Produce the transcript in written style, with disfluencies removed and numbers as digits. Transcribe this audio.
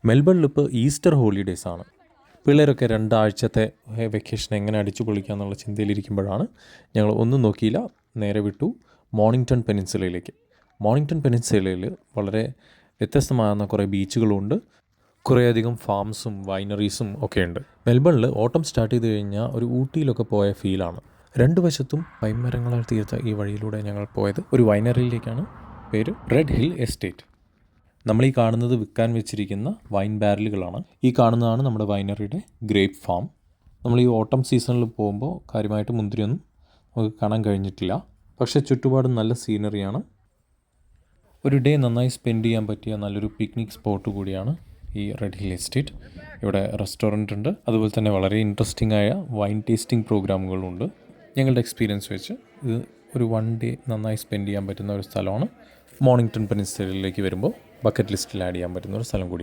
മെൽബണിൽ ഇപ്പോൾ Easter holidays ആണ്. പിള്ളേരൊക്കെ 2 ആഴ്ചത്തെ വെക്കേഷൻ എങ്ങനെ അടിച്ചു പൊളിക്കുക എന്നുള്ള ചിന്തയിലിരിക്കുമ്പോഴാണ് ഞങ്ങൾ ഒന്നും നോക്കിയില്ല, നേരെ വിട്ടു മോർണിംഗ്ടൺ പെനിൻസുലയിലേക്ക്. മോർണിംഗ്ടൺ പെനിൻസുലയിൽ വളരെ വ്യത്യസ്തമാകുന്ന കുറേ ബീച്ചുകളുണ്ട്, കുറേയധികം ഫാംസും വൈനറീസും ഒക്കെ ഉണ്ട്. മെൽബണിൽ ഓട്ടം സ്റ്റാർട്ട് ചെയ്ത് കഴിഞ്ഞാൽ ഒരു ഊട്ടിയിലൊക്കെ പോയ ഫീലാണ്. 2 വശത്തും പൈൻമരങ്ങളാൽ തീർത്ത ഈ വഴിയിലൂടെ ഞങ്ങൾ പോയത് ഒരു വൈനറിയിലേക്കാണ്. പേര് റെഡ് ഹിൽ എസ്റ്റേറ്റ്. നമ്മൾ ഈ കാണുന്നത് വിൽക്കാൻ വെച്ചിരിക്കുന്ന വൈൻ ബാരലുകളാണ്. ഈ കാണുന്നതാണ് നമ്മുടെ വൈനറിയുടെ ഗ്രേപ്പ് ഫാം. നമ്മൾ ഈ ഓട്ടം സീസണിൽ പോകുമ്പോൾ കാര്യമായിട്ട് മുന്തിരിയൊന്നും നമുക്ക് കാണാൻ കഴിഞ്ഞിട്ടില്ല. പക്ഷേ ചുറ്റുപാടും നല്ല സീനറിയാണ്. ഒരു ഡേ നന്നായി സ്പെൻഡ് ചെയ്യാൻ പറ്റിയ നല്ലൊരു പിക്നിക് സ്പോട്ട് കൂടിയാണ് ഈ റെഡ് ഹിൽ എസ്റ്റേറ്റ്. ഇവിടെ റെസ്റ്റോറൻ്റ് ഉണ്ട്, അതുപോലെ തന്നെ വളരെ ഇൻട്രസ്റ്റിംഗ് ആയ വൈൻ ടേസ്റ്റിംഗ് പ്രോഗ്രാമുകളുണ്ട്. ഞങ്ങളുടെ എക്സ്പീരിയൻസ് വെച്ച് ഇത് ഒരു 1 ഡേ നന്നായി സ്പെൻഡ് ചെയ്യാൻ പറ്റുന്ന ഒരു സ്ഥലമാണ്. മോർണിംഗ്ടൺ പെനിൻസുലയിലേക്ക് വരുമ്പോൾ ബക്കറ്റ് ലിസ്റ്റിൽ ആഡ് ചെയ്യാൻ പറ്റുന്ന ഒരു സ്ഥലം കൂടിയാണ്.